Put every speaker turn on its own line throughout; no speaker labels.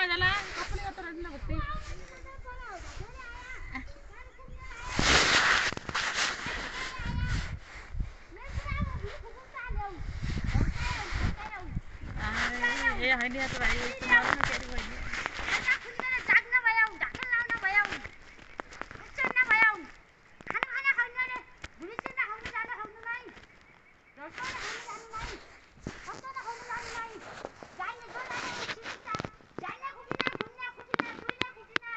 ಇದೆಲ್ಲ ಕಪ್ಪಲಿ ಹತ್ರ ಅದನ್ನ ಗೊತ್ತಿ ए हैन त भाइ यस्तो नर्न केरी भयो जाग्न भयो ढाकन लाउन भयो उच्चन भयो खाना खाना खाउनले भुलिसिन खाउन जान खाउन नै रसो खाउन जान नै कस्तो न खाउन जान नै जाने जोलाले छिटा जाने खुटिना घुम्ने खुटिना दुईले खुटिना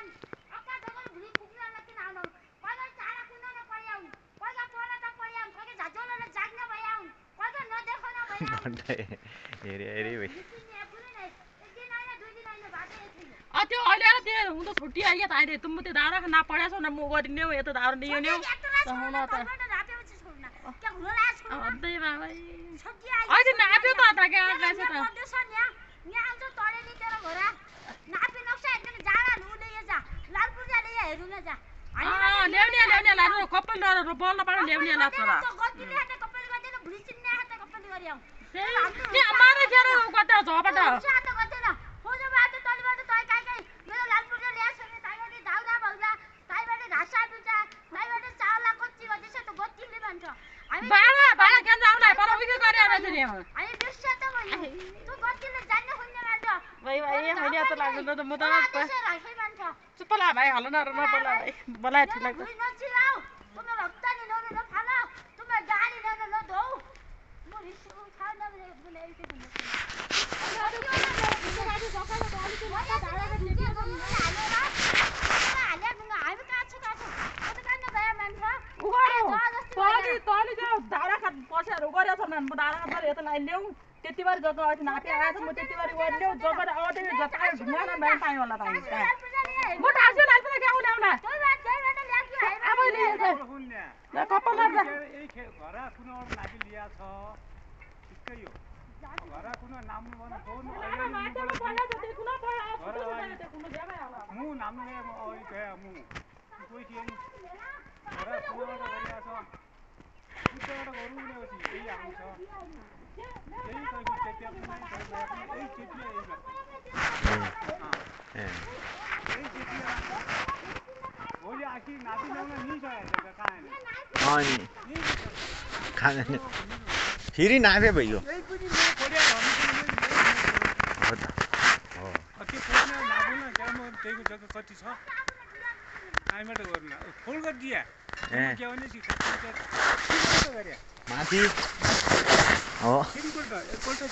अक्का जगल भुलि खुटिना लकिन आउन पहिले चाला कुन न पर्याउ पहिले पोला त पर्याउ कहिले झजोलले जाग्न भयो कहिले नदेखन भयो हेरे हेरे भाइ त्यो अहिले आएर त्यो हुँदा छुट्टी आइया त अहिले तुम त्यो दारा ना पड्या छ न म गरिने हो यता दारा नि नि हो हुन त अन्तै बाबा अहिले नाप्यो त त के आएछ त यहाँ आउँछ तले नि तेरो घोरा नापे नक्सा एकदम जाडा लुले जा लालपुजा ले हेरु न जा ल्याउने लानु कपाल र बोल्न पाडे ल्याउने लाग्छ र गतिले हाते कपाल गर्दैन भुली चिन्ने हाते कपाल गरियाउ नि मारे जेर गता झबाट सात गतेन होजो बाटे तलीबाट तय काई मेरो लालपुजा ल्याछ नि ताइबाट दाउरा भल्ला ताइबाट घाँसा बिचा ताइबाट चावला कच्ची गदिछ त गतिले भन्छ हामी बाबा बाबा के जाउला पर उके गरे आछ नि हामी बिर्छ त भन्नु तु गतिले जान्न खोज्ने मान्छ भाइ भाइ हैन त लाग्दैन त म त चुपला भाइ हल्ला न बोला भाइ बोला ठीक लाग्छ नचिराउ तुम भक्त नि न न फाला तुम गाडी न न दौ म रिसु खान बोले ऐसे त्यतिबार जग्गा अहिले नापे आएछ म त्यतिबार गर्दिउ जग्गा आउँदै जता ढुङ्गा न नयाँ पाए होला त म ठासु लालपुजा के आउन आउला अब ल्याए कपाल ल ए घरा कुन और लागि लिया छ ठिकै हो घरा कुन नाम मन फोन अहिले माटेमा पढ्या जति कुन पढ्या फोटो जाने त कुन देबै होला मु नाम ले म ओइ गया मु कोही थिएन घरा कुन गरिया छ कुटबाट गरु ने होसी यही आउँछ यही कहि चेकिया कुनै यही चेकिया यही यही चेकिया भोलि आखिर नापी ल्याउन नि छ जग्गा कहाँ हैन नि खाने फेरि नापे भयो यही पनि म खोड्या भन्नु हो त हो कति फोन नाप्नु न के म त्यहीको जग्गा कति छ आइबाट गर्नु न फोन गरिदिया के भने सिक्छ गरे माथि हो एकपल्ट